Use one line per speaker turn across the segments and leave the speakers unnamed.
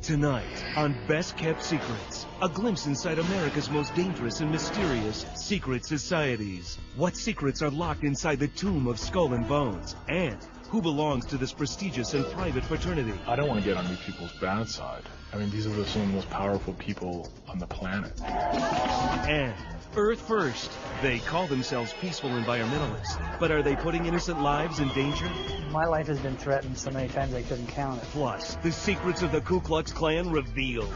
Tonight on Best Kept Secrets, a glimpse inside America's most dangerous and mysterious secret societies. What secrets are locked inside the tomb of Skull and Bones? And who belongs to this prestigious and private fraternity?
I don't want to get on these people's bad side. I mean, these are some of the most powerful people on the planet.
And Earth First. They call themselves peaceful environmentalists, but are they putting innocent lives in danger?
My life has been threatened so many times I couldn't count it.
Plus, the secrets of the Ku Klux Klan revealed.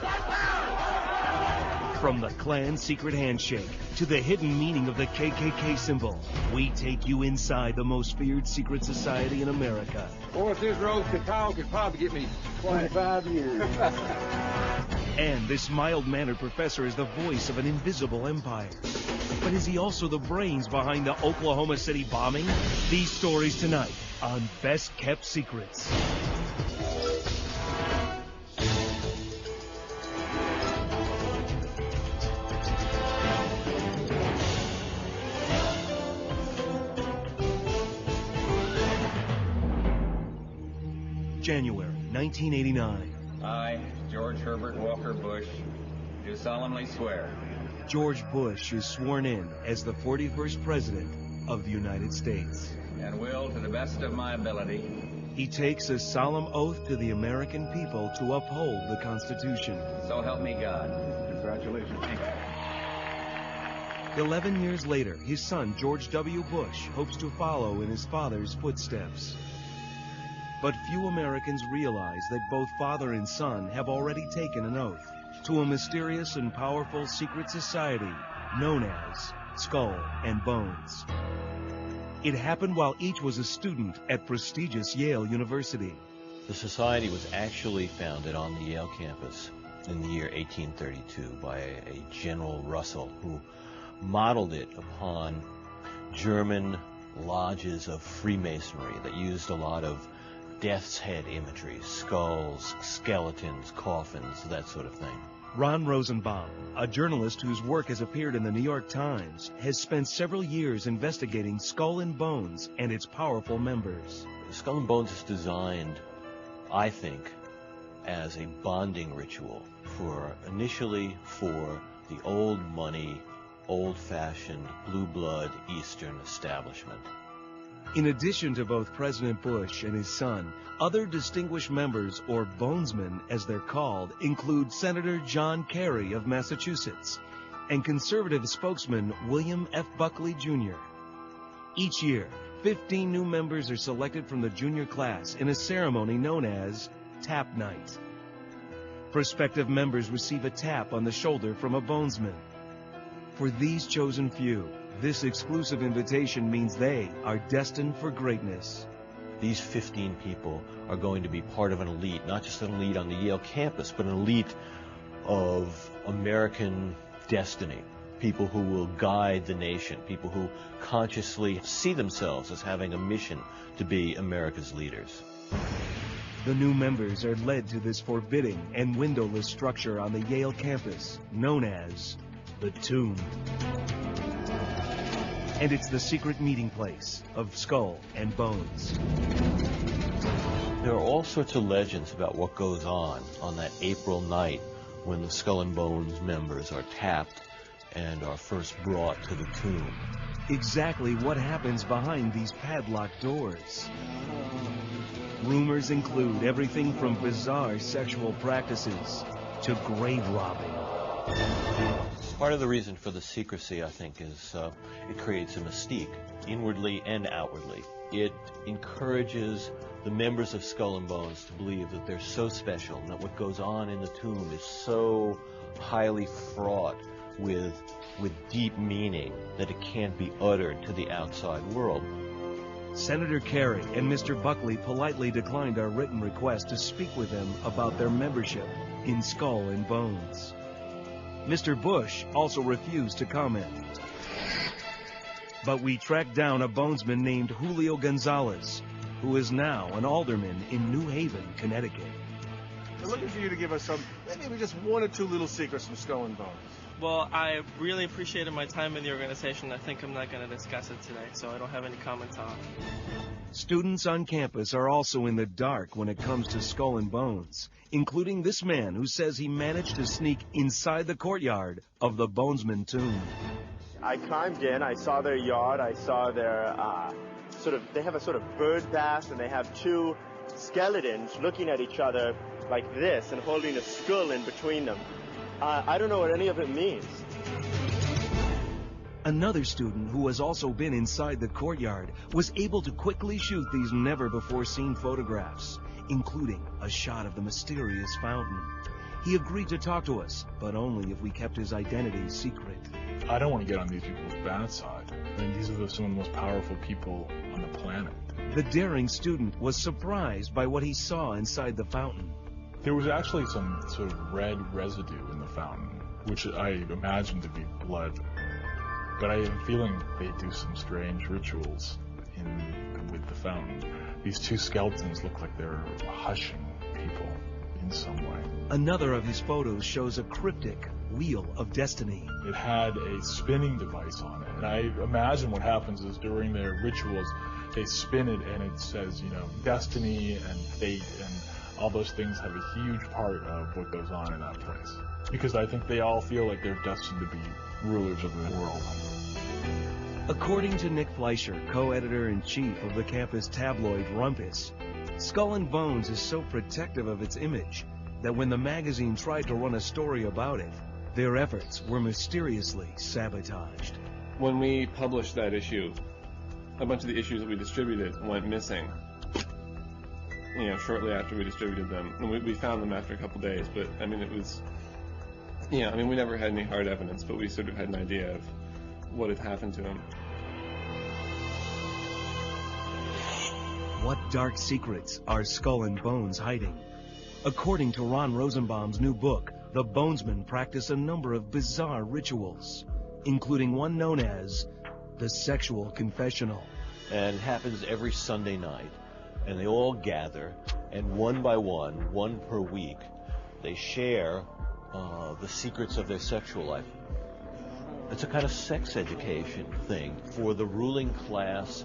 From the Klan secret handshake to the hidden meaning of the KKK symbol, we take you inside the most feared secret society in America.
Boy, if this road could talk, it'd probably get me 25 years.
And this mild-mannered professor is the voice of an invisible empire. But is he also the brains behind the Oklahoma City bombing? These stories tonight on Best Kept Secrets. January 1989.
I, George Herbert Walker Bush, do solemnly swear.
George Bush is sworn in as the 41st President of the United States.
And will, to the best of my ability,
He takes a solemn oath to the American people to uphold the Constitution.
so help me God.
Congratulations.
11 years later, his son, George W. Bush, hopes to follow in his father's footsteps. But few Americans realize that both father and son have already taken an oath to a mysterious and powerful secret society known as Skull and Bones. It happened while each was a student at prestigious Yale University.
The society was actually founded on the Yale campus in the year 1832 by a General Russell, who modeled it upon German lodges of Freemasonry that used a lot of death's head imagery, skulls, skeletons, coffins, that sort of thing.
Ron Rosenbaum, a journalist whose work has appeared in the New York Times, has spent several years investigating Skull and Bones and its powerful members.
Skull and Bones is designed, I think, as a bonding ritual initially for the old money, old-fashioned, blue blood Eastern establishment.
In addition to both President Bush and his son, other distinguished members, or Bonesmen as they're called, include Senator John Kerry of Massachusetts and conservative spokesman William F. Buckley, Jr. Each year, 15 new members are selected from the junior class in a ceremony known as Tap Night. Prospective members receive a tap on the shoulder from a Bonesman. For these chosen few, this exclusive invitation means they are destined for greatness.
These 15 people are going to be part of an elite, not just an elite on the Yale campus, but an elite of American destiny. People who will guide the nation, people who consciously see themselves as having a mission to be America's leaders.
The new members are led to this forbidding and windowless structure on the Yale campus, known as the Tomb. And it's the secret meeting place of Skull and Bones.
There are all sorts of legends about what goes on that April night when the Skull and Bones members are tapped and are first brought to the tomb.
Exactly what happens behind these padlocked doors. Rumors include everything from bizarre sexual practices to grave robbing.
Part of the reason for the secrecy, I think, is it creates a mystique, inwardly and outwardly. It encourages the members of Skull and Bones to believe that they're so special and that what goes on in the tomb is so highly fraught with deep meaning that it can't be uttered to the outside world.
Senator Kerry and Mr. Buckley politely declined our written request to speak with them about their membership in Skull and Bones. Mr. Bush also refused to comment. But we tracked down a Bonesman named Julio Gonzalez, who is now an alderman in New Haven, Connecticut.
We're looking for you to give us maybe just one or two little secrets from Skull and Bones. Well, I really appreciated my time in the organization. I think I'm not going to discuss it today, so I don't have any comments on it.
Students on campus are also in the dark when it comes to Skull and Bones, including this man who says he managed to sneak inside the courtyard of the Bonesman tomb.
I climbed in, I saw their yard, I saw their they have a sort of bird bath, and they have two skeletons looking at each other like this and holding a skull in between them. I don't know what any of it means.
Another student who has also been inside the courtyard was able to quickly shoot these never-before-seen photographs, including a shot of the mysterious fountain. He agreed to talk to us, but only if we kept his identity secret.
I don't want to get on these people's bad side. I mean, these are some of the most powerful people on the planet.
The daring student was surprised by what he saw inside the fountain.
There was actually some sort of red residue in the fountain, which I imagined to be blood. But I have a feeling they do some strange rituals with the fountain. These two skeletons look like they're hushing people in some way.
Another of his photos shows a cryptic Wheel of Destiny.
It had a spinning device on it. And I imagine what happens is during their rituals, they spin it and it says, destiny and fate, and all those things have a huge part of what goes on in that place. Because I think they all feel like they're destined to be rulers of the world.
According to Nick Fleischer, co-editor-in-chief of the campus tabloid Rumpus, Skull and Bones is so protective of its image that when the magazine tried to run a story about it, their efforts were mysteriously sabotaged.
When we published that issue, a bunch of the issues that we distributed went missing. Shortly after we distributed them. And we found them after a couple days, but it was, we never had any hard evidence, but we sort of had an idea of what had happened to him.
What dark secrets are Skull and Bones hiding? According to Ron Rosenbaum's new book, the Bonesmen practice a number of bizarre rituals, including one known as the Sexual Confessional.
And it happens every Sunday night. And they all gather, and one by one per week, they share the secrets of their sexual life. It's a kind of sex education thing for the ruling class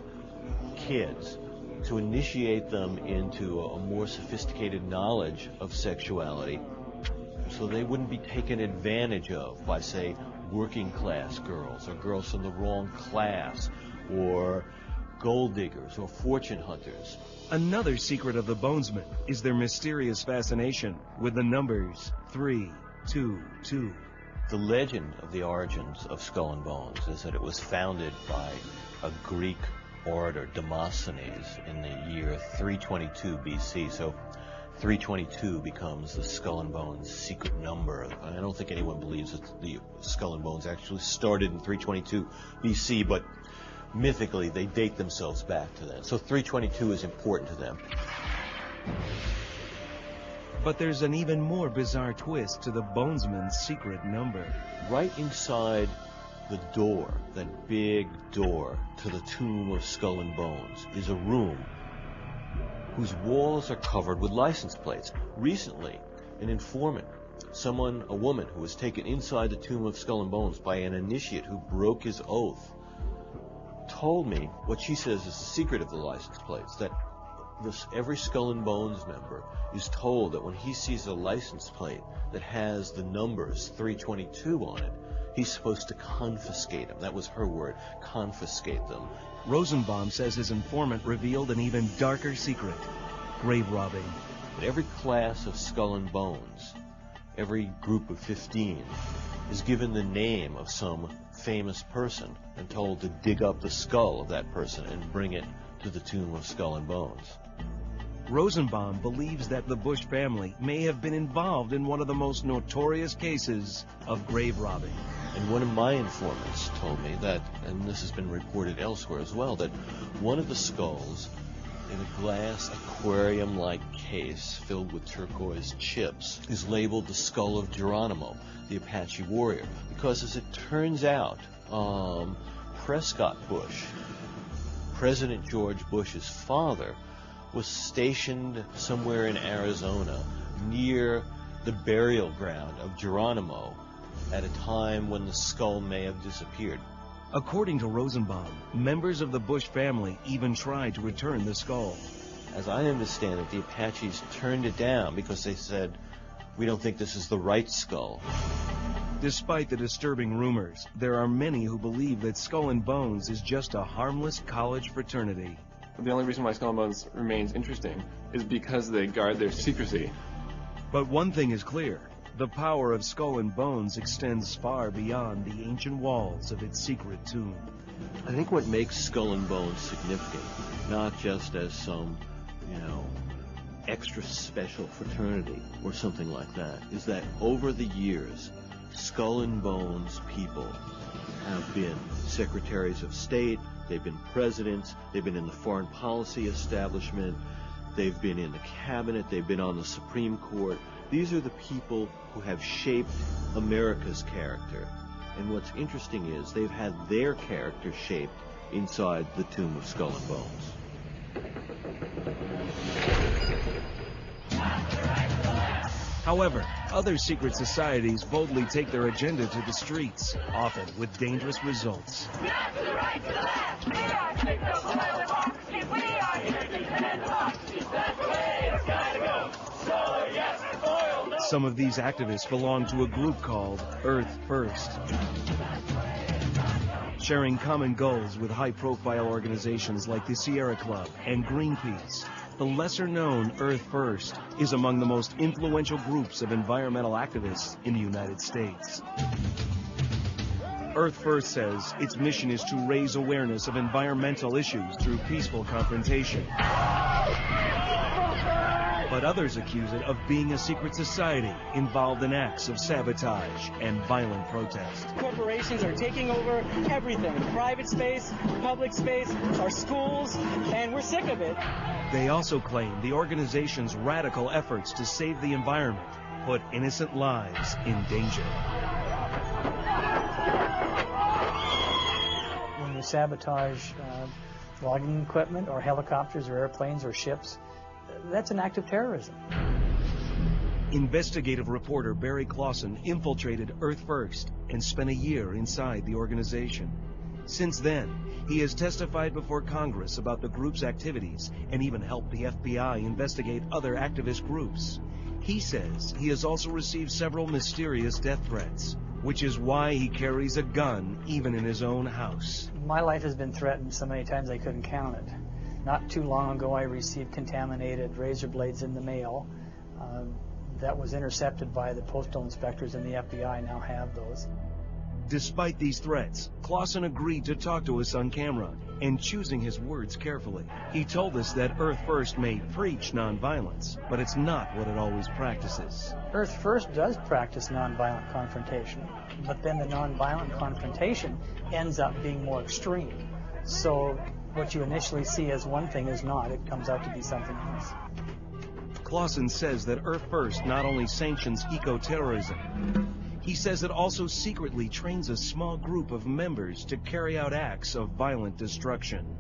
kids to initiate them into a more sophisticated knowledge of sexuality so they wouldn't be taken advantage of by, say, working class girls or girls from the wrong class or gold diggers or fortune hunters.
Another secret of the Bonesmen is their mysterious fascination with the numbers 322.
The legend of the origins of Skull and Bones is that it was founded by a Greek orator, Demosthenes, in the year 322 BC. So 322 becomes the Skull and Bones secret number. I don't think anyone believes that the Skull and Bones actually started in 322 BC, but mythically, they date themselves back to that. So 322 is important to them.
But there's an even more bizarre twist to the Bonesman's secret number.
Right inside the door, that big door to the tomb of Skull and Bones, is a room whose walls are covered with license plates. Recently, an informant, a woman who was taken inside the tomb of Skull and Bones by an initiate who broke his oath, told me what she says is the secret of the license plates, that every Skull and Bones member is told that when he sees a license plate that has the numbers 322 on it, he's supposed to confiscate them. That was her word, confiscate them.
Rosenbaum says his informant revealed an even darker secret, grave robbing.
But every class of Skull and Bones, every group of 15, is given the name of some famous person and told to dig up the skull of that person and bring it to the tomb of Skull and Bones.
Rosenbaum believes that the Bush family may have been involved in one of the most notorious cases of grave robbing.
And one of my informants told me that, and this has been reported elsewhere as well, that one of the skulls in a glass aquarium-like case filled with turquoise chips is labeled the skull of Geronimo, the Apache warrior, because as it turns out, Prescott Bush, President George Bush's father, was stationed somewhere in Arizona near the burial ground of Geronimo at a time when the skull may have disappeared.
According to Rosenbaum, members of the Bush family even tried to return the skull.
As I understand it, the Apaches turned it down because they said, "We don't think this is the right skull."
Despite the disturbing rumors, there are many who believe that Skull and Bones is just a harmless college fraternity.
The only reason why Skull and Bones remains interesting is because they guard their secrecy.
But one thing is clear. The power of Skull and Bones extends far beyond the ancient walls of its secret tomb.
I think what makes Skull and Bones significant, not just as some, extra special fraternity or something like that, is that over the years, Skull and Bones people have been secretaries of state, they've been presidents, they've been in the foreign policy establishment, they've been in the cabinet, they've been on the Supreme Court. These are the people who have shaped America's character. And what's interesting is they've had their character shaped inside the tomb of Skull and Bones.
However, other secret societies boldly take their agenda to the streets, often with dangerous results. Some of these activists belong to a group called Earth First. Sharing common goals with high-profile organizations like the Sierra Club and Greenpeace, the lesser-known Earth First is among the most influential groups of environmental activists in the United States. Earth First says its mission is to raise awareness of environmental issues through peaceful confrontation. But others accuse it of being a secret society involved in acts of sabotage and violent protest.
Corporations are taking over everything, private space, public space, our schools, and we're sick of it.
They also claim the organization's radical efforts to save the environment put innocent lives in danger.
When you sabotage logging equipment or helicopters or airplanes or ships, that's an act of terrorism.
Investigative reporter Barry Clausen infiltrated Earth First and spent a year inside the organization. Since then, he has testified before Congress about the group's activities and even helped the FBI investigate other activist groups. He says he has also received several mysterious death threats, which is why he carries a gun even in his own house.
My life has been threatened so many times I couldn't count it. Not too long ago, I received contaminated razor blades in the mail. That was intercepted by the postal inspectors, and the FBI now have those.
Despite these threats, Clausen agreed to talk to us on camera, and choosing his words carefully. He told us that Earth First may preach nonviolence, but it's not what it always practices.
Earth First does practice nonviolent confrontation, but then the nonviolent confrontation ends up being more extreme. So what you initially see as one thing is not. It comes out to be something else.
Clausen says that Earth First not only sanctions eco-terrorism, he says it also secretly trains a small group of members to carry out acts of violent destruction.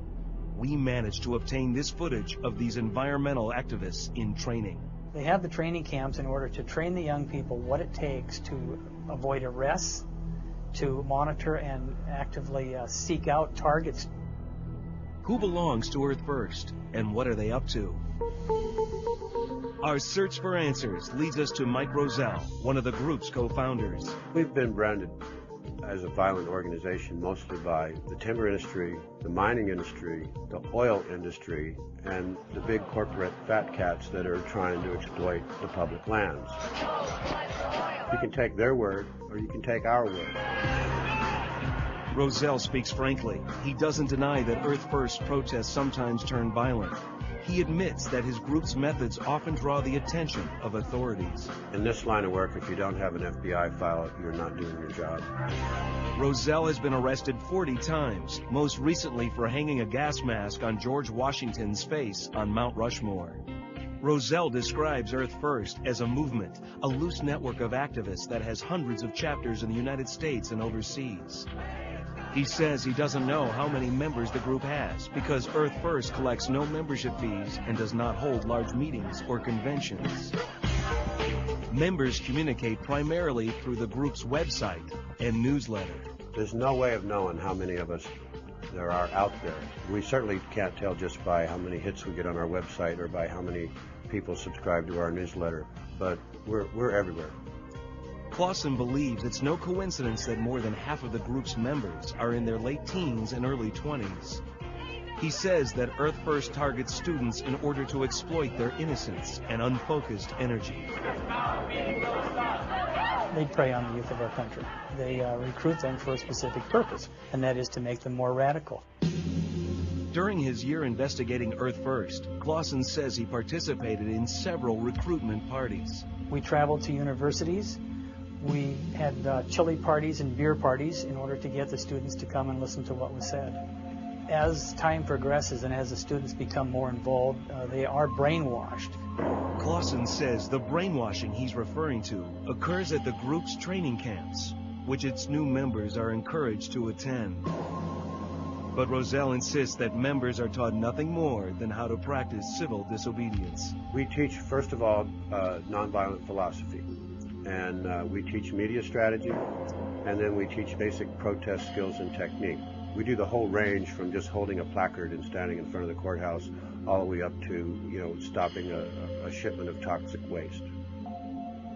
We managed to obtain this footage of these environmental activists in training.
They have the training camps in order to train the young people what it takes to avoid arrests, to monitor and actively seek out targets.
Who belongs to Earth First, and what are they up to? Our search for answers leads us to Mike Roselle, one of the group's co-founders.
We've been branded as a violent organization mostly by the timber industry, the mining industry, the oil industry, and the big corporate fat cats that are trying to exploit the public lands. You can take their word, or you can take our word.
Roselle speaks frankly. He doesn't deny that Earth First protests sometimes turn violent. He admits that his group's methods often draw the attention of authorities.
In this line of work, if you don't have an FBI file, you're not doing your job.
Roselle has been arrested 40 times, most recently for hanging a gas mask on George Washington's face on Mount Rushmore. Roselle describes Earth First as a movement, a loose network of activists that has hundreds of chapters in the United States and overseas. He says he doesn't know how many members the group has because Earth First collects no membership fees and does not hold large meetings or conventions. Members communicate primarily through the group's website and newsletter.
There's no way of knowing how many of us there are out there. We certainly can't tell just by how many hits we get on our website or by how many people subscribe to our newsletter, but we're everywhere.
Clausen believes it's no coincidence that more than half of the group's members are in their late teens and early 20s. He says that Earth First targets students in order to exploit their innocence and unfocused energy.
They prey on the youth of our country. They recruit them for a specific purpose, and that is to make them more radical.
During his year investigating Earth First, Clausen says he participated in several recruitment parties.
We traveled to universities. We had chili parties and beer parties in order to get the students to come and listen to what was said. As time progresses and as the students become more involved, they are brainwashed.
Clausen says the brainwashing he's referring to occurs at the group's training camps, which its new members are encouraged to attend. But Roselle insists that members are taught nothing more than how to practice civil disobedience.
We teach, first of all, nonviolent philosophy, and we teach media strategy, and then we teach basic protest skills and technique. We do the whole range from just holding a placard and standing in front of the courthouse all the way up to, stopping a shipment of toxic waste.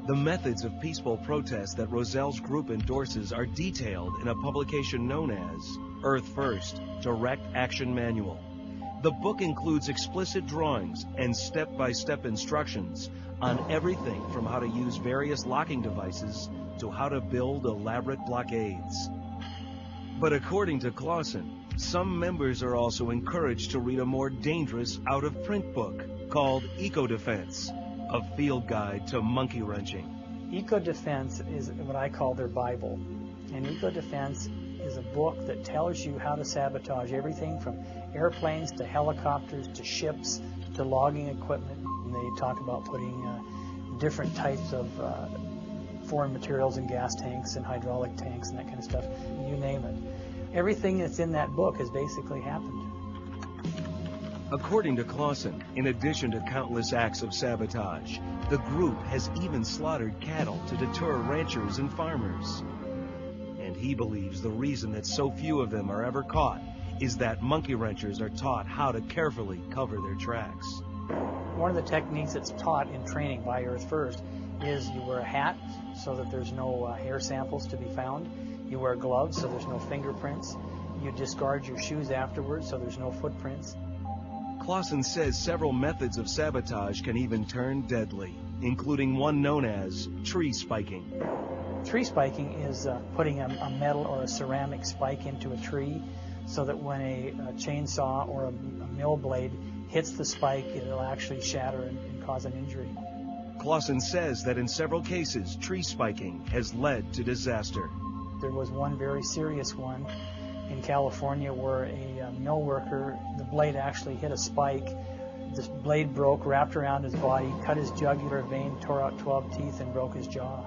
The methods of peaceful protest that Roselle's group endorses are detailed in a publication known as Earth First, Direct Action Manual. The book includes explicit drawings and step-by-step instructions on everything from how to use various locking devices to how to build elaborate blockades. But according to Clausen, some members are also encouraged to read a more dangerous out-of-print book called Eco-Defense, a field guide to monkey wrenching.
Eco-Defense is what I call their Bible. And Eco-Defense is a book that tells you how to sabotage everything from airplanes to helicopters to ships to logging equipment. And they talk about putting different types of foreign materials in gas tanks and hydraulic tanks and that kind of stuff. You name it. Everything that's in that book has basically happened.
According to Clausen, in addition to countless acts of sabotage, the group has even slaughtered cattle to deter ranchers and farmers. And he believes the reason that so few of them are ever caught is that monkey wrenchers are taught how to carefully cover their tracks.
One of the techniques that's taught in training by Earth First is you wear a hat so that there's no hair samples to be found. You wear gloves so there's no fingerprints. You discard your shoes afterwards so there's no footprints.
Clausen says several methods of sabotage can even turn deadly, including one known as tree spiking.
Tree spiking is putting a metal or a ceramic spike into a tree so that when a chainsaw or a mill blade hits the spike, it'll actually shatter and cause an injury.
Clausen says that in several cases, tree spiking has led to disaster.
There was one very serious one in California where a mill worker, the blade actually hit a spike. This blade broke, wrapped around his body, cut his jugular vein, tore out 12 teeth, and broke his jaw.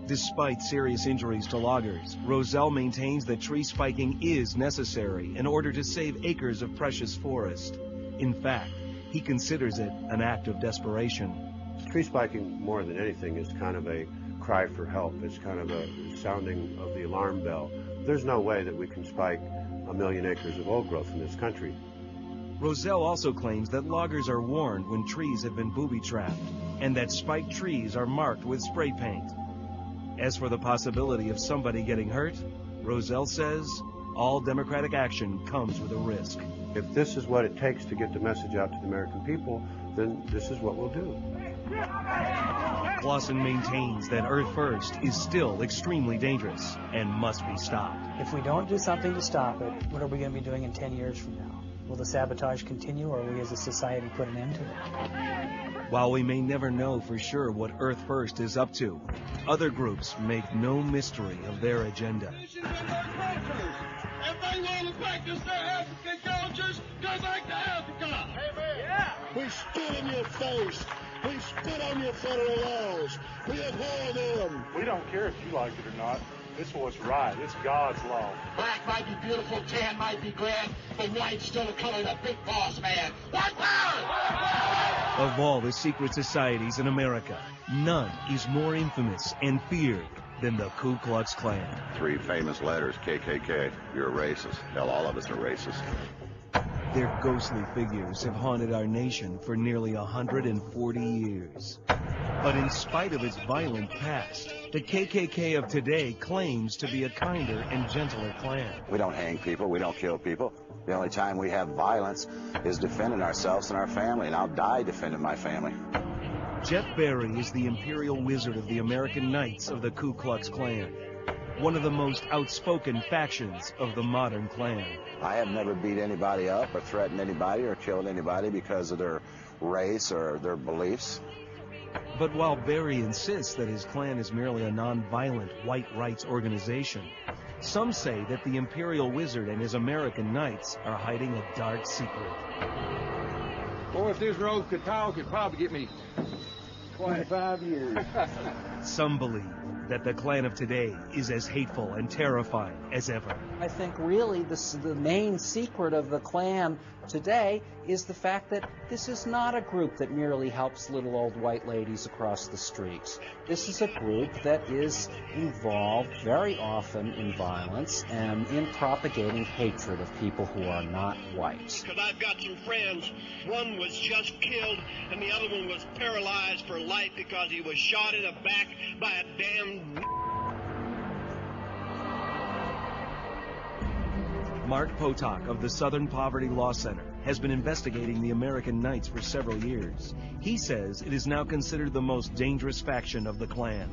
Despite serious injuries to loggers, Roselle maintains that tree spiking is necessary in order to save acres of precious forest. In fact, he considers it an act of desperation.
Tree spiking, more than anything, is kind of a cry for help. It's kind of a sounding of the alarm bell. There's no way that we can spike 1 million acres of old growth in this country.
Roselle also claims that loggers are warned when trees have been booby-trapped, and that spiked trees are marked with spray paint. As for the possibility of somebody getting hurt, Roselle says all democratic action comes with a risk.
If this is what it takes to get the message out to the American people, then this is what we'll do.
Clausen maintains that Earth First is still extremely dangerous and must be stopped.
If we don't do something to stop it, what are we going to be doing in 10 years from now? Will the sabotage continue, or will we as a society put an end to it?
While we may never know for sure what Earth First is up to, other groups make no mystery of their agenda.
If they want to practice their African cultures, just like the African. Amen. Yeah.
We spit in your face. We spit on your federal laws. We abhor them.
We don't care if you like it or not. It's what's right. It's God's law.
Black might be beautiful, tan might be grand, but white's still the color of the big boss man. White power!
Of all the secret societies in America, none is more infamous and feared than the Ku Klux Klan.
3 famous letters, KKK. You're a racist. Hell, all of us are racist.
Their ghostly figures have haunted our nation for nearly 140 years. But in spite of its violent past, the KKK of today claims to be a kinder and gentler Klan.
We don't hang people, we don't kill people. The only time we have violence is defending ourselves and our family, and I'll die defending my family.
Jeff Barry is the Imperial Wizard of the American Knights of the Ku Klux Klan, one of the most outspoken factions of the modern Klan.
I have never beat anybody up or threatened anybody or killed anybody because of their race or their beliefs.
But while Barry insists that his Klan is merely a non-violent white rights organization, some say that the Imperial Wizard and his American Knights are hiding a dark secret.
Boy, if this road could talk, it'd probably get me 25 years.
Some believe that the Klan of today is as hateful and terrifying as ever.
I think really the main secret of the Klan today is the fact that this is not a group that merely helps little old white ladies across the streets. This is a group that is involved very often in violence and in propagating hatred of people who are not white.
Because I've got some friends. One was just killed, and the other one was paralyzed for life because he was shot in the back by a damn...
Mark Potok of the Southern Poverty Law Center has been investigating the American Knights for several years. He says it is now considered the most dangerous faction of the Klan.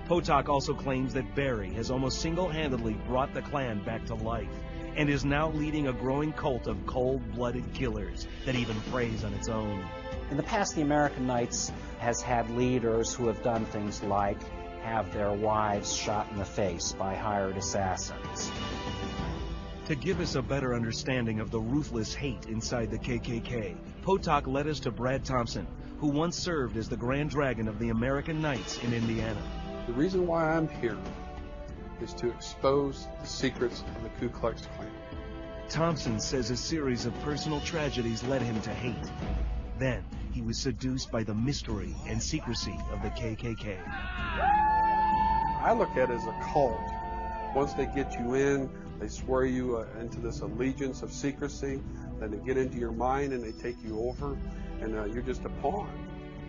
Potok also claims that Barry has almost single-handedly brought the Klan back to life and is now leading a growing cult of cold-blooded killers that even preys on its own.
In the past, the American Knights has had leaders who have done things like have their wives shot in the face by hired assassins.
To give us a better understanding of the ruthless hate inside the KKK, Potok led us to Brad Thompson, who once served as the Grand Dragon of the American Knights in Indiana.
The reason why I'm here is to expose the secrets of the Ku Klux Klan.
Thompson says a series of personal tragedies led him to hate. Then he was seduced by the mystery and secrecy of the KKK.
I look at it as a cult. Once they get you in, they swear you into this allegiance of secrecy, then they get into your mind and they take you over, and you're just a pawn,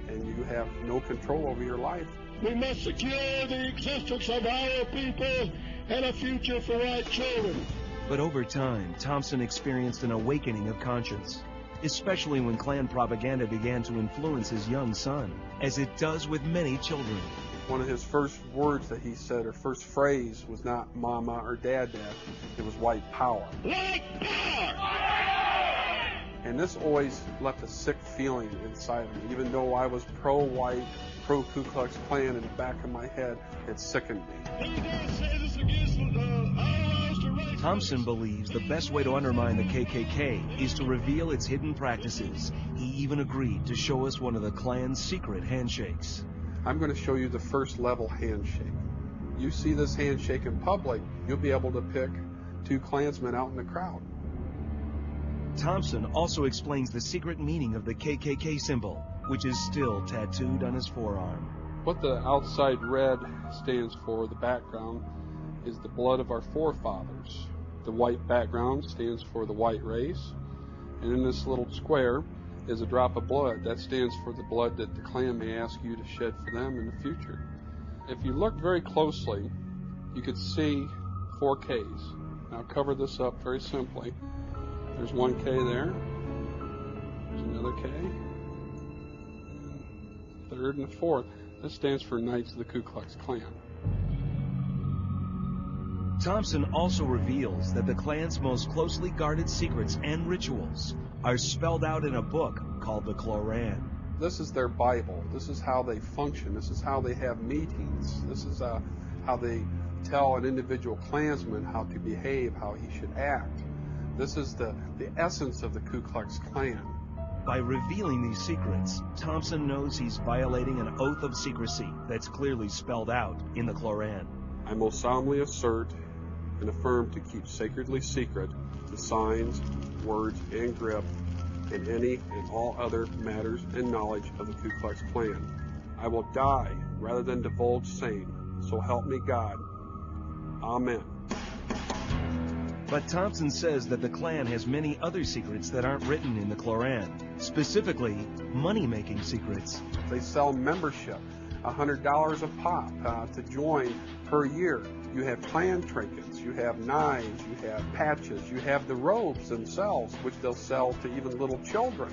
and you have no control over your life.
We must secure the existence of our people and a future for white children.
But over time, Thompson experienced an awakening of conscience, especially when Klan propaganda began to influence his young son, as it does with many children.
One of his first words that he said, or first phrase, was not mama or dad, it was white power.
White power!
And this always left a sick feeling inside of me. Even though I was pro-white, pro-Ku Klux Klan, in the back of my head, it sickened me.
Thompson believes the best way to undermine the KKK is to reveal its hidden practices. He even agreed to show us one of the Klan's secret handshakes.
I'm going to show you the first level handshake. You see this handshake in public, you'll be able to pick 2 Klansmen out in the crowd.
Thompson also explains the secret meaning of the KKK symbol, which is still tattooed on his forearm.
What the outside red stands for, the background, is the blood of our forefathers. The white background stands for the white race. And in this little square is a drop of blood. That stands for the blood that the Klan may ask you to shed for them in the future. If you look very closely, you could see 4 Ks. Now cover this up very simply. There's 1 K there. There's another K. Third and a fourth. This stands for Knights of the Ku Klux Klan.
Thompson also reveals that the Klan's most closely guarded secrets and rituals are spelled out in a book called the Koran.
This is their Bible. This is how they function. This is how they have meetings. This is how they tell an individual Klansman how to behave, how he should act. This is the essence of the Ku Klux Klan.
By revealing these secrets, Thompson knows he's violating an oath of secrecy that's clearly spelled out in the Koran.
I most solemnly assert and affirm to keep sacredly secret the signs, words, and grip, and any and all other matters and knowledge of the Ku Klux Klan. I will die rather than divulge same. So help me God. Amen.
But Thompson says that the Klan has many other secrets that aren't written in the Koran, specifically money-making secrets.
They sell membership, $100 a pop to join per year. You have Klan trinkets, you have knives, you have patches, you have the robes themselves, which they'll sell to even little children.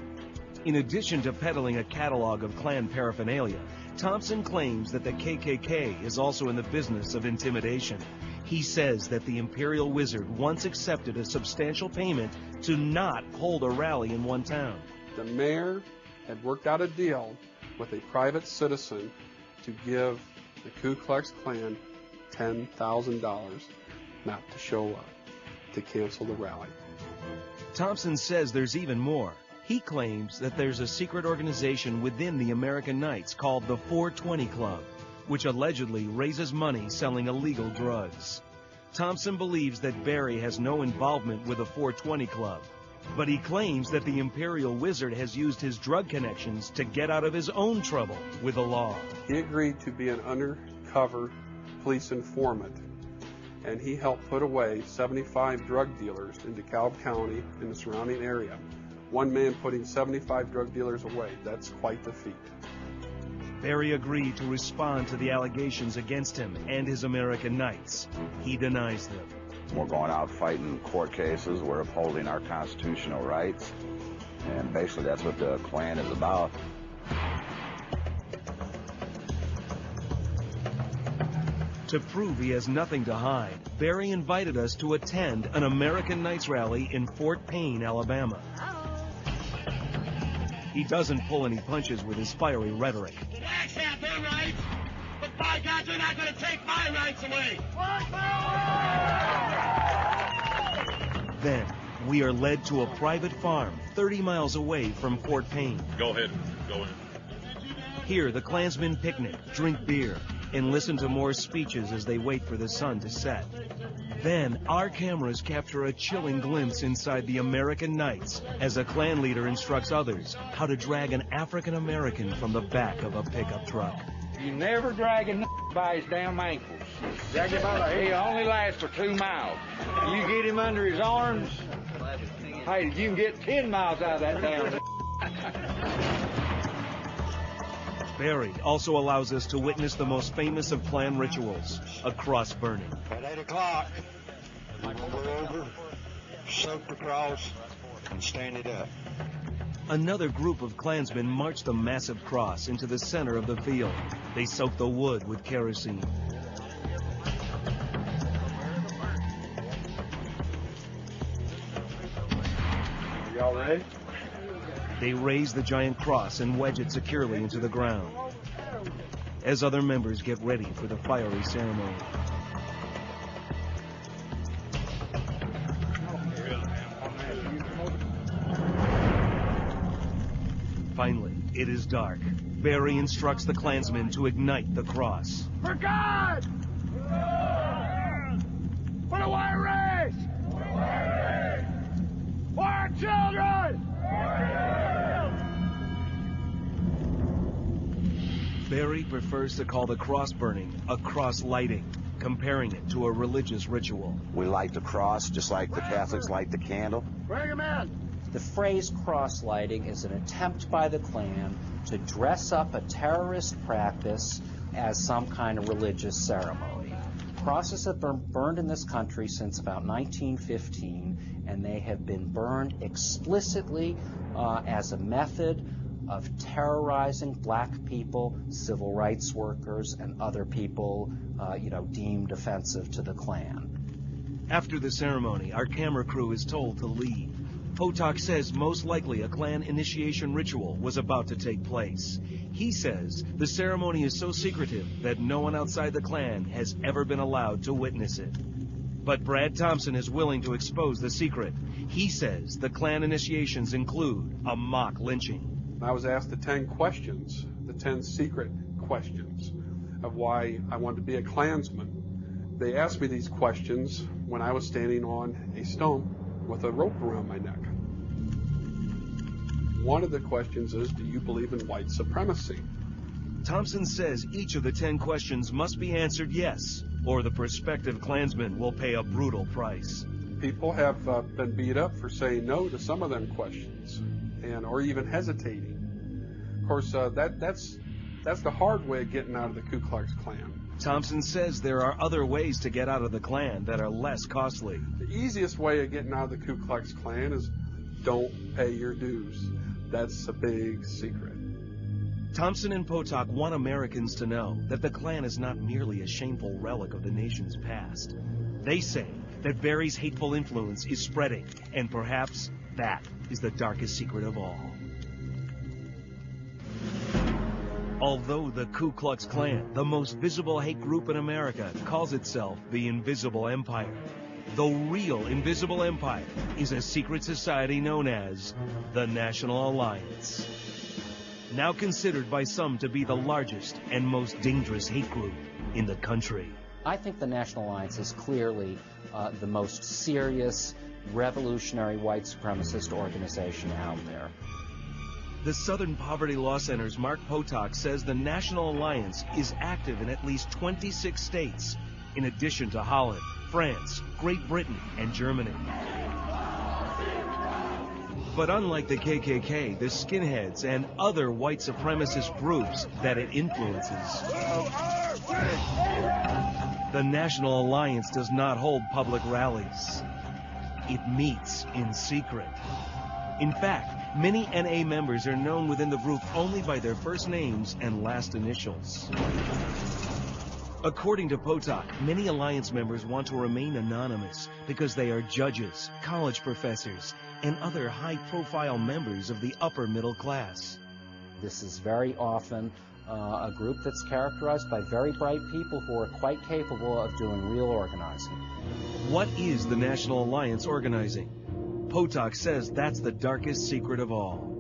In addition to peddling a catalog of Klan paraphernalia, Thompson claims that the KKK is also in the business of intimidation. He says that the Imperial Wizard once accepted a substantial payment to not hold a rally in one town.
The mayor had worked out a deal with a private citizen to give the Ku Klux Klan $10,000 not to show up, to cancel the rally.
Thompson says there's even more. He claims that there's a secret organization within the American Knights called the 420 Club, which allegedly raises money selling illegal drugs. Thompson believes that Barry has no involvement with the 420 Club, but he claims that the Imperial Wizard has used his drug connections to get out of his own trouble with the law.
He agreed to be an undercover police informant, and he helped put away 75 drug dealers in DeKalb County and the surrounding area. One man putting 75 drug dealers away, that's quite the feat.
Barry agreed to respond to the allegations against him and his American Knights. He denies them.
We're going out fighting court cases. We're upholding our constitutional rights. And basically that's what the Klan is about.
To prove he has nothing to hide, Barry invited us to attend an American Knights rally in Fort Payne, Alabama. He doesn't pull any punches with his fiery rhetoric.
Blacks have their rights, but by God, you're not going to take my rights away.
Then, we are led to a private farm 30 miles away from Fort Payne.
Go ahead. Go in.
Here, the Klansmen picnic, drink beer, and listen to more speeches as they wait for the sun to set. Then, our cameras capture a chilling glimpse inside the American Knights as a Klan leader instructs others how to drag an African American from the back of a pickup truck.
You never drag a by his damn ankles. Drag him by the head. He only lasts for 2 miles. You get him under his arms, hey, you can get 10 miles out of that damn.
Barry also allows us to witness the most famous of Klan rituals, a cross burning.
At 8 o'clock, we will go over, soak the cross, and stand it up.
Another group of Klansmen marched the massive cross into the center of the field. They soaked the wood with kerosene.
Y'all ready?
They raise the giant cross and wedge it securely into the ground as other members get ready for the fiery ceremony. Finally, it is dark. Barry instructs the Klansmen to ignite the cross.
For God! For the white race! For our children!
Barry prefers to call the cross burning a cross lighting, comparing it to a religious ritual.
We light the cross just like the Catholics light the candle.
Bring him in!
The phrase cross lighting is an attempt by the Klan to dress up a terrorist practice as some kind of religious ceremony. Crosses have been burned in this country since about 1915, and they have been burned explicitly as a method of terrorizing black people, civil rights workers, and other people, deemed offensive to the Klan.
After the ceremony, our camera crew is told to leave. Potok says most likely a Klan initiation ritual was about to take place. He says the ceremony is so secretive that no one outside the Klan has ever been allowed to witness it. But Brad Thompson is willing to expose the secret. He says the Klan initiations include a mock lynching.
I was asked the 10 questions, the 10 secret questions of why I wanted to be a Klansman. They asked me these questions when I was standing on a stone with a rope around my neck. One of the questions is, do you believe in white supremacy?
Thompson says each of the 10 questions must be answered yes, or the prospective Klansman will pay a brutal price.
People have been beat up for saying no to some of them questions, or even hesitating. Of course, that's the hard way of getting out of the Ku Klux Klan.
Thompson says there are other ways to get out of the Klan that are less costly.
The easiest way of getting out of the Ku Klux Klan is don't pay your dues. That's a big secret.
Thompson and Potok want Americans to know that the Klan is not merely a shameful relic of the nation's past. They say that Barry's hateful influence is spreading, and perhaps that is the darkest secret of all. Although the Ku Klux Klan, the most visible hate group in America, calls itself the Invisible Empire, the real Invisible Empire is a secret society known as the National Alliance. Now considered by some to be the largest and most dangerous hate group in the country.
I think the National Alliance is clearly the most serious, revolutionary white supremacist organization out there.
The Southern Poverty Law Center's Mark Potok says the National Alliance is active in at least 26 states, in addition to Holland, France, Great Britain, and Germany. But unlike the KKK, the skinheads, and other white supremacist groups that it influences, the National Alliance does not hold public rallies. It meets in secret. In fact, many NA members are known within the group only by their first names and last initials. According to Potok, many Alliance members want to remain anonymous because they are judges, college professors, and other high-profile members of the upper middle class.
This is very often a group that's characterized by very bright people who are quite capable of doing real organizing.
What is the National Alliance organizing? Potok says that's the darkest secret of all.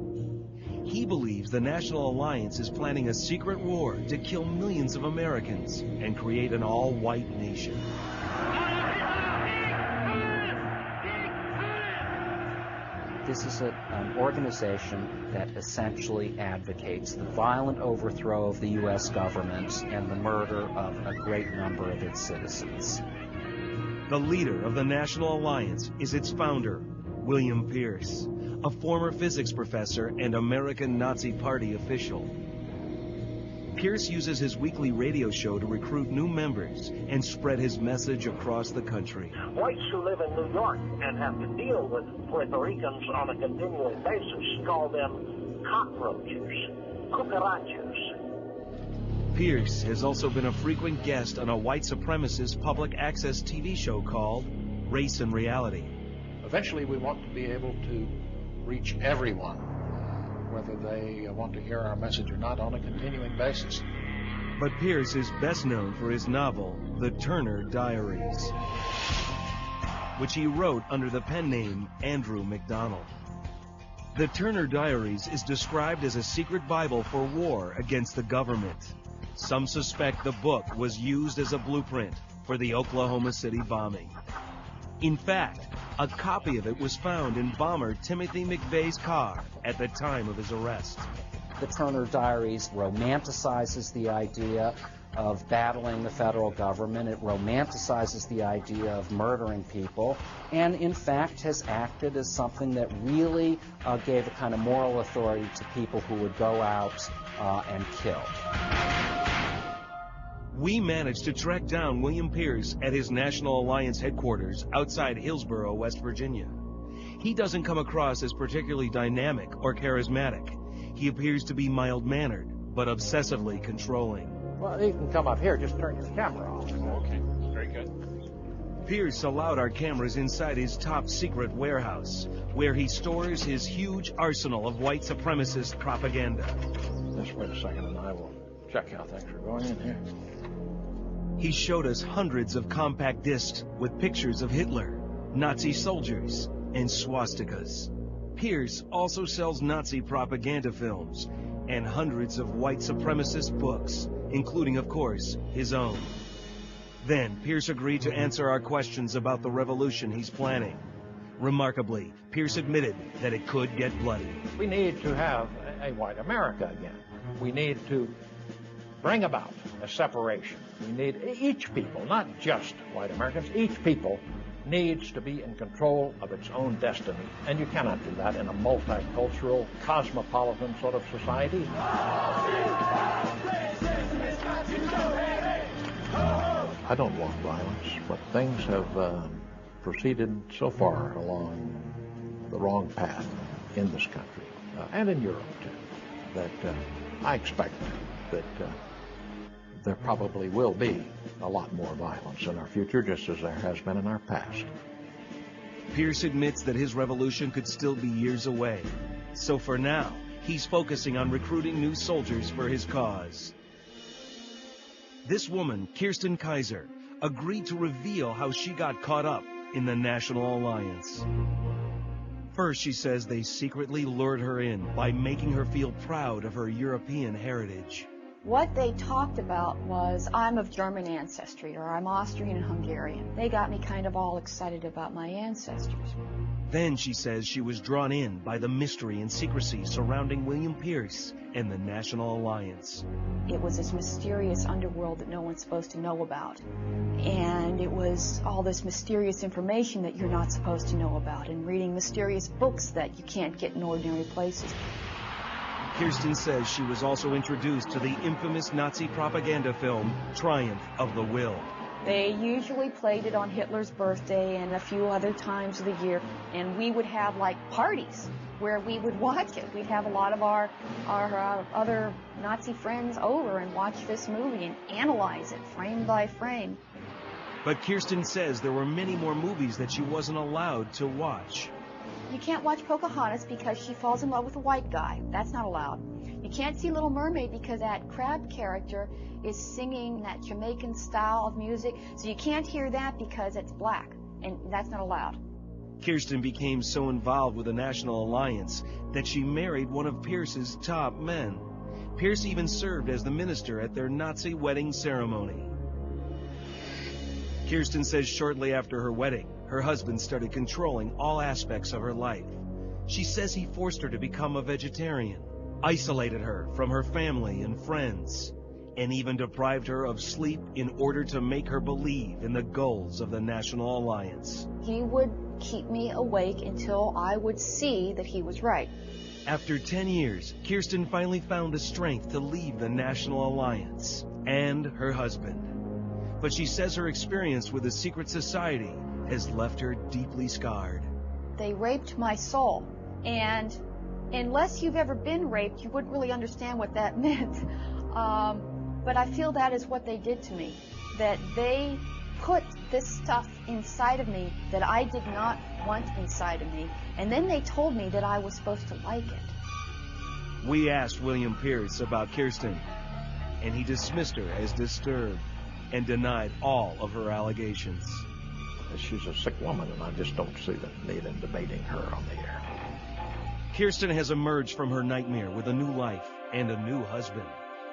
He believes the National Alliance is planning a secret war to kill millions of Americans and create an all-white nation.
This is an organization that essentially advocates the violent overthrow of the U.S. government and the murder of a great number of its citizens.
The leader of the National Alliance is its founder, William Pierce, a former physics professor and American Nazi Party official. Pierce uses his weekly radio show to recruit new members and spread his message across the country.
Whites who live in New York and have to deal with Puerto Ricans on a continual basis call them cockroaches, cucarachas.
Pierce has also been a frequent guest on a white supremacist public access TV show called Race and Reality.
Eventually we want to be able to reach everyone, whether they want to hear our message or not, on a continuing basis.
But Pierce is best known for his novel, The Turner Diaries, which he wrote under the pen name Andrew MacDonald. The Turner Diaries is described as a secret Bible for war against the government. Some suspect the book was used as a blueprint for the Oklahoma City bombing. In fact, a copy of it was found in bomber Timothy McVeigh's car at the time of his arrest.
The Turner Diaries romanticizes the idea of battling the federal government. It romanticizes the idea of murdering people, and in fact has acted as something that really gave a kind of moral authority to people who would go out and kill.
We managed to track down William Pierce at his National Alliance headquarters outside Hillsborough, West Virginia. He doesn't come across as particularly dynamic or charismatic. He appears to be mild-mannered, but obsessively controlling.
Well, you can come up here, just turn your camera off.
Okay, very good.
Pierce allowed our cameras inside his top-secret warehouse, where he stores his huge arsenal of white supremacist propaganda.
Just wait a second and I will check how things are going in here.
He showed us hundreds of compact discs with pictures of Hitler, Nazi soldiers, and swastikas. Pierce also sells Nazi propaganda films and hundreds of white supremacist books, including, of course, his own. Then Pierce agreed to answer our questions about the revolution he's planning. Remarkably, Pierce admitted that it could get bloody.
We need to have a white America again. We need to bring about a separation. We need each people, not just white Americans, each people needs to be in control of its own destiny. And you cannot do that in a multicultural, cosmopolitan sort of society. I don't want violence, but things have proceeded so far along the wrong path in this country and in Europe too, that I expect that there probably will be a lot more violence in our future, just as there has been in our past.
Pierce admits that his revolution could still be years away. So for now, he's focusing on recruiting new soldiers for his cause. This woman, Kirsten Kaiser, agreed to reveal how she got caught up in the National Alliance. First, she says they secretly lured her in by making her feel proud of her European heritage.
What they talked about was, I'm of German ancestry, or I'm Austrian and Hungarian. They got me kind of all excited about my ancestors.
Then she says she was drawn in by the mystery and secrecy surrounding William Pierce and the National Alliance.
It was this mysterious underworld that no one's supposed to know about. And it was all this mysterious information that you're not supposed to know about, and reading mysterious books that you can't get in ordinary places.
Kirsten says she was also introduced to the infamous Nazi propaganda film, Triumph of the Will.
They usually played it on Hitler's birthday and a few other times of the year, and we would have like parties where we would watch it. We'd have a lot of our other Nazi friends over and watch this movie and analyze it frame by frame.
But Kirsten says there were many more movies that she wasn't allowed to watch.
You can't watch Pocahontas because she falls in love with a white guy. That's not allowed. You can't see Little Mermaid because that crab character is singing that Jamaican style of music. So you can't hear that because it's black, and that's not allowed.
Kirsten became so involved with the National Alliance that she married one of Pierce's top men. Pierce even served as the minister at their Nazi wedding ceremony. Kirsten says shortly after her wedding, her husband started controlling all aspects of her life. She says he forced her to become a vegetarian, isolated her from her family and friends, and even deprived her of sleep in order to make her believe in the goals of the National Alliance.
He would keep me awake until I would see that he was right.
After 10 years, Kirsten finally found the strength to leave the National Alliance and her husband. But she says her experience with the secret society has left her deeply scarred.
They raped my soul, and unless you've ever been raped, you wouldn't really understand what that meant. But I feel that is what they did to me, that they put this stuff inside of me that I did not want inside of me, and then they told me that I was supposed to like it.
We asked William Pierce about Kirsten, and he dismissed her as disturbed and denied all of her allegations.
She's a sick woman, and I just don't see the need in debating her on the air.
Kirsten has emerged from her nightmare with a new life and a new husband.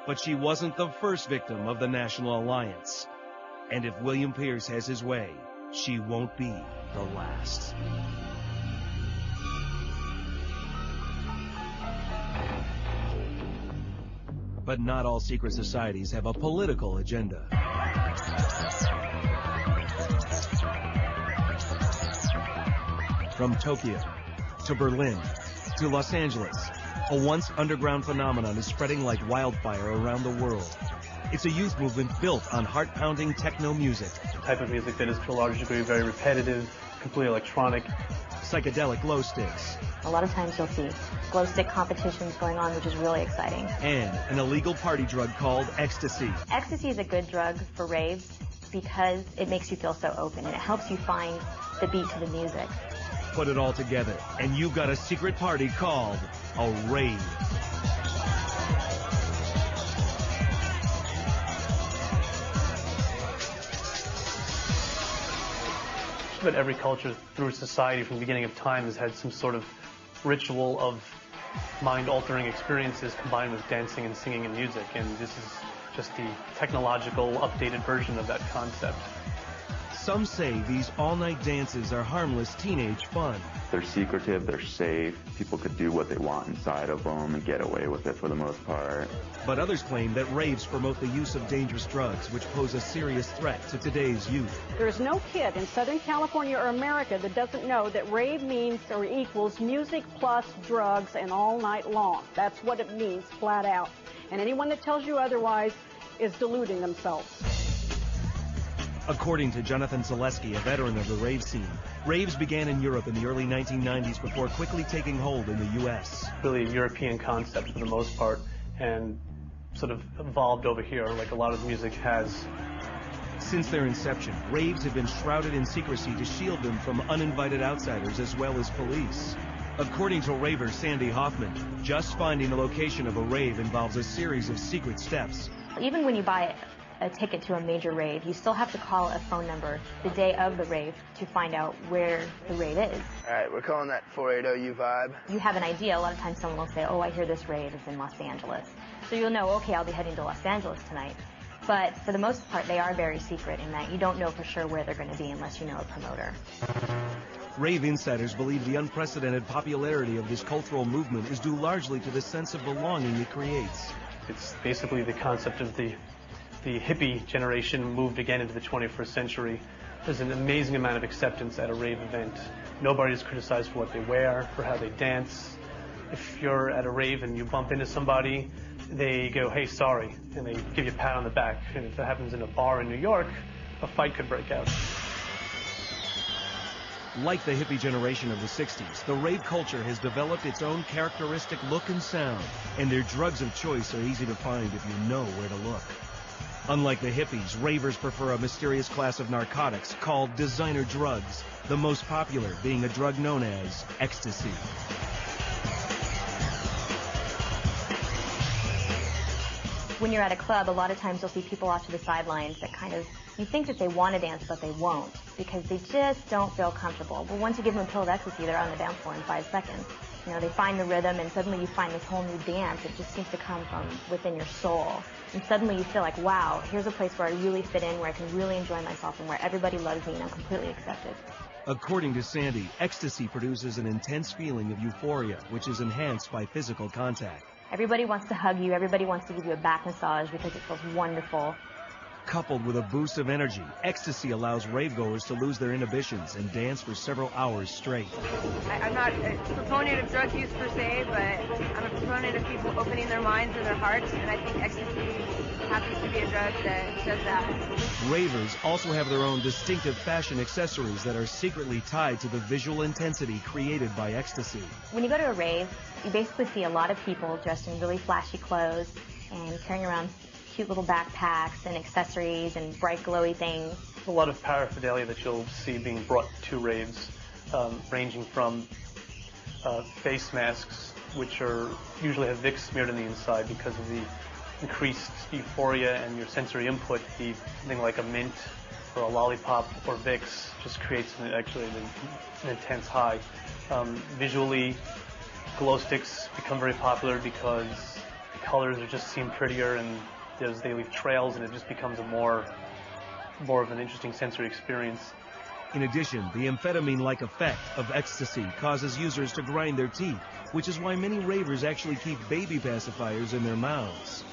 But she wasn't the first victim of the National Alliance. And if William Pierce has his way, she won't be the last. But not all secret societies have a political agenda. From Tokyo to Berlin to Los Angeles, a once underground phenomenon is spreading like wildfire around the world. It's a youth movement built on heart-pounding techno music.
The type of music that is to a large degree very repetitive, completely electronic.
Psychedelic glow sticks.
A lot of times you'll see glow stick competitions going on, which is really exciting.
And an illegal party drug called ecstasy.
Ecstasy is a good drug for raves because it makes you feel so open and it helps you find the beat to the music.
Put it all together, and you've got a secret party called a rave.
But every culture through society from the beginning of time has had some sort of ritual of mind-altering experiences combined with dancing and singing and music, and this is just the technological, updated version of that concept.
Some say these all-night dances are harmless teenage fun.
They're secretive, they're safe, people could do what they want inside of them and get away with it for the most part.
But others claim that raves promote the use of dangerous drugs, which pose a serious threat to today's youth.
There's no kid in Southern California or America that doesn't know that rave means or equals music plus drugs and all night long. That's what it means, flat out. And anyone that tells you otherwise is deluding themselves.
According to Jonathan Zaleski, a veteran of the rave scene, raves began in Europe in the early 1990s before quickly taking hold in the U.S.
Really a European concept for the most part, and sort of evolved over here like a lot of music has.
Since their inception, raves have been shrouded in secrecy to shield them from uninvited outsiders as well as police. According to raver Sandy Hoffman, just finding the location of a rave involves a series of secret steps.
Even when you buy a ticket to a major rave, you still have to call a phone number the day of the rave to find out where the rave is.
All right, we're calling that 480U Vibe.
You have an idea. A lot of times someone will say, oh, I hear this rave is in Los Angeles. So you'll know, okay, I'll be heading to Los Angeles tonight. But for the most part, they are very secret in that you don't know for sure where they're going to be unless you know a promoter.
Rave insiders believe the unprecedented popularity of this cultural movement is due largely to the sense of belonging it creates.
It's basically the concept of the hippie generation moved again into the 21st century. There's an amazing amount of acceptance at a rave event. Nobody is criticized for what they wear, for how they dance. If you're at a rave and you bump into somebody, they go, hey, sorry, and they give you a pat on the back. And if that happens in a bar in New York, a fight could break out.
Like the hippie generation of the 60s, the rave culture has developed its own characteristic look and sound, and their drugs of choice are easy to find if you know where to look. Unlike the hippies, ravers prefer a mysterious class of narcotics called designer drugs, the most popular being a drug known as ecstasy.
When you're at a club, a lot of times you'll see people off to the sidelines that kind of, you think that they want to dance, but they won't because they just don't feel comfortable. But once you give them a pill of ecstasy, they're on the dance floor in 5 seconds. You know, they find the rhythm, and suddenly you find this whole new dance. It just seems to come from within your soul. And suddenly you feel like, wow, here's a place where I really fit in, where I can really enjoy myself, and where everybody loves me and I'm completely accepted.
According to Sandy, ecstasy produces an intense feeling of euphoria, which is enhanced by physical contact.
Everybody wants to hug you. Everybody wants to give you a back massage because it feels wonderful.
Coupled with a boost of energy, ecstasy allows ravegoers to lose their inhibitions and dance for several hours straight.
I'm not a proponent of drug use per se, but I'm a proponent of people opening their minds and their hearts, and I think ecstasy happens to be a drug that does that.
Ravers also have their own distinctive fashion accessories that are secretly tied to the visual intensity created by ecstasy.
When you go to a rave, you basically see a lot of people dressed in really flashy clothes and carrying around cute little backpacks and accessories and bright glowy things.
A lot of paraphernalia that you'll see being brought to raves, ranging from face masks, which are usually have Vicks smeared on the inside because of the increased euphoria and your sensory input. Something like a mint or a lollipop or Vicks just creates an intense high. Visually, glow sticks become very popular because the colors just seem prettier, and they leave trails, and it just becomes a more of an interesting sensory experience.
In addition, the amphetamine-like effect of ecstasy causes users to grind their teeth, which is why many ravers actually keep baby pacifiers in their mouths.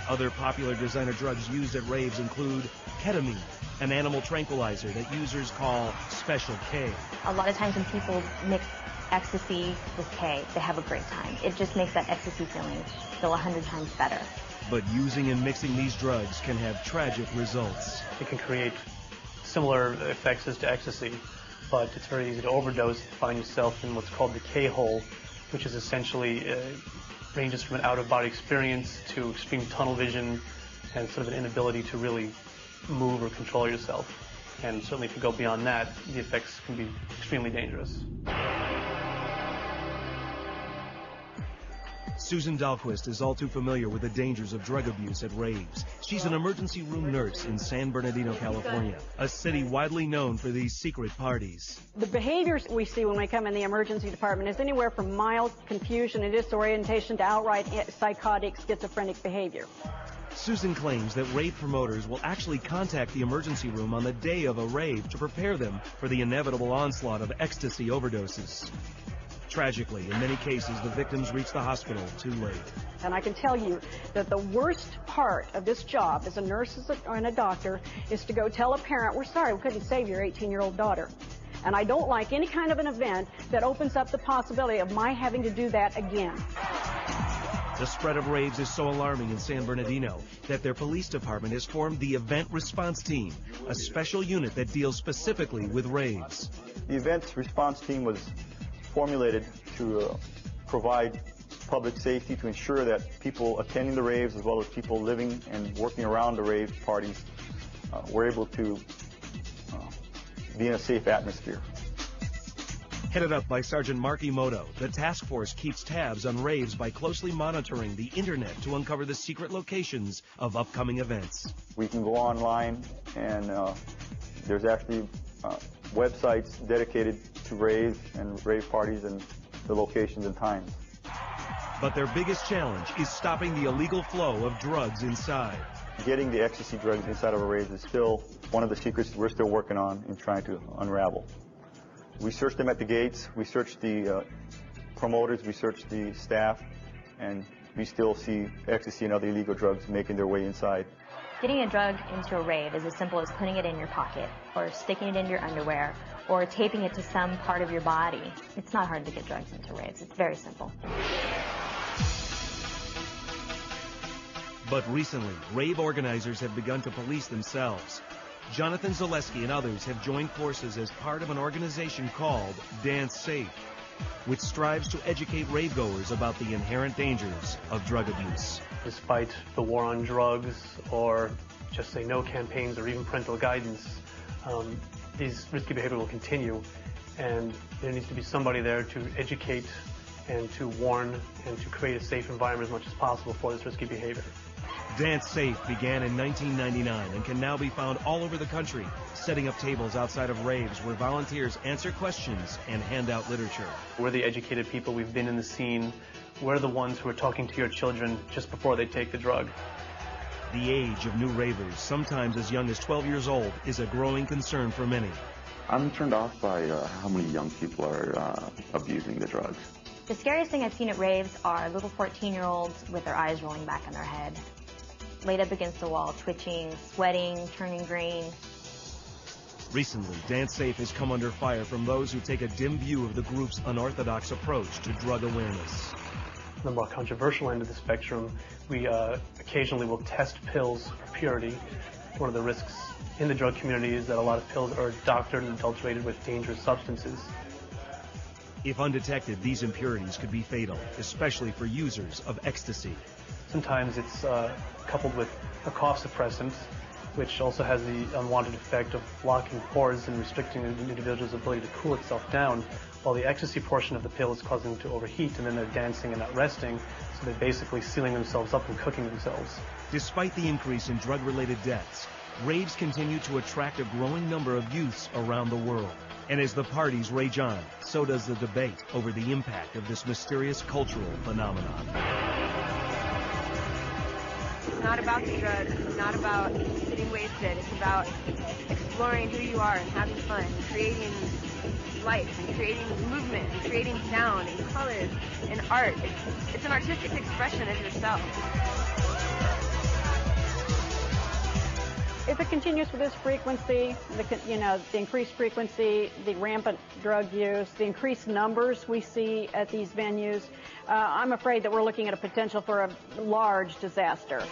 Other popular designer drugs used at raves include ketamine, an animal tranquilizer that users call Special K.
A lot of times when people mix ecstasy with K, they have a great time. It just makes that ecstasy feeling feel 100 times better.
But using and mixing these drugs can have tragic results.
It can create similar effects as to ecstasy, but it's very easy to overdose and find yourself in what's called the K-hole, which is essentially ranges from an out-of-body experience to extreme tunnel vision and sort of an inability to really move or control yourself. And certainly if you go beyond that, the effects can be extremely dangerous.
Susan Dahlquist is all too familiar with the dangers of drug abuse at raves. She's an emergency room nurse in San Bernardino, California, a city widely known for these secret parties.
The behaviors we see when we come in the emergency department is anywhere from mild confusion and disorientation to outright psychotic schizophrenic behavior.
Susan claims that rave promoters will actually contact the emergency room on the day of a rave to prepare them for the inevitable onslaught of ecstasy overdoses. Tragically, in many cases, the victims reach the hospital too late.
And I can tell you that the worst part of this job as a nurse and a doctor is to go tell a parent, we're sorry, we couldn't save your 18-year-old daughter. And I don't like any kind of an event that opens up the possibility of my having to do that again.
The spread of raves is so alarming in San Bernardino that their police department has formed the Event Response Team, a special unit that deals specifically with raves.
The Event Response Team was formulated to provide public safety, to ensure that people attending the raves as well as people living and working around the rave parties were able to be in a safe atmosphere.
Headed up by Sergeant Mark Emoto, the task force keeps tabs on raves by closely monitoring the internet to uncover the secret locations of upcoming events.
We can go online and there's actually websites dedicated to raves and rave parties and the locations and times.
But their biggest challenge is stopping the illegal flow of drugs inside.
Getting the ecstasy drugs inside of a rave is still one of the secrets we're still working on and trying to unravel. We search them at the gates, we search the promoters, we search the staff, and we still see ecstasy and other illegal drugs making their way inside.
Getting a drug into a rave is as simple as putting it in your pocket, or sticking it into your underwear, or taping it to some part of your body. It's not hard to get drugs into raves. It's very simple.
But recently, rave organizers have begun to police themselves. Jonathan Zaleski and others have joined forces as part of an organization called Dance Safe, which strives to educate ravegoers about the inherent dangers of drug abuse.
Despite the war on drugs or just say no campaigns or even parental guidance, these risky behavior will continue, and there needs to be somebody there to educate and to warn and to create a safe environment as much as possible for this risky behavior.
Dance Safe began in 1999 and can now be found all over the country, setting up tables outside of raves where volunteers answer questions and hand out literature.
We're the educated people. We've been in the scene. We're the ones who are talking to your children just before they take the drug.
The age of new ravers, sometimes as young as 12 years old, is a growing concern for many.
I'm turned off by how many young people are abusing the drugs.
The scariest thing I've seen at raves are little 14-year-olds with their eyes rolling back in their head, laid up against the wall, twitching, sweating, turning green.
Recently, Dance Safe has come under fire from those who take a dim view of the group's unorthodox approach to drug awareness.
On the more controversial end of the spectrum, we occasionally will test pills for purity. One of the risks in the drug community is that a lot of pills are doctored and adulterated with dangerous substances.
If undetected, these impurities could be fatal, especially for users of ecstasy.
Sometimes it's coupled with a cough suppressant, which also has the unwanted effect of blocking pores and restricting an individual's ability to cool itself down, while the ecstasy portion of the pill is causing them to overheat, and then they're dancing and not resting, so they're basically sealing themselves up and cooking themselves.
Despite the increase in drug-related deaths, raves continue to attract a growing number of youths around the world. And as the parties rage on, so does the debate over the impact of this mysterious cultural phenomenon.
It's not about the drugs. It's not about getting wasted. It's about exploring who you are and having fun, and creating life, and creating movement, and creating sound, and colors, and art. It's an artistic expression of yourself.
If it continues with this frequency, the increased frequency, the rampant drug use, the increased numbers we see at these venues, I'm afraid that we're looking at a potential for a large disaster.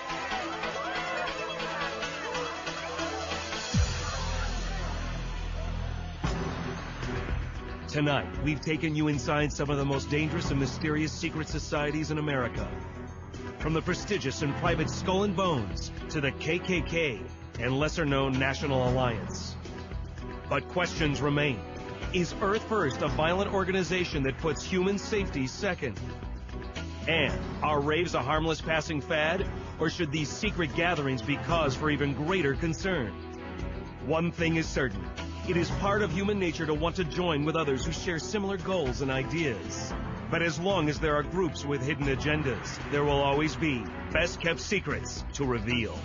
Tonight, we've taken you inside some of the most dangerous and mysterious secret societies in America. From the prestigious and private Skull and Bones to the KKK and lesser-known National Alliance. But questions remain. Is Earth First a violent organization that puts human safety second? And are raves a harmless passing fad, or should these secret gatherings be cause for even greater concern? One thing is certain. It is part of human nature to want to join with others who share similar goals and ideas. But as long as there are groups with hidden agendas, there will always be best-kept secrets to reveal.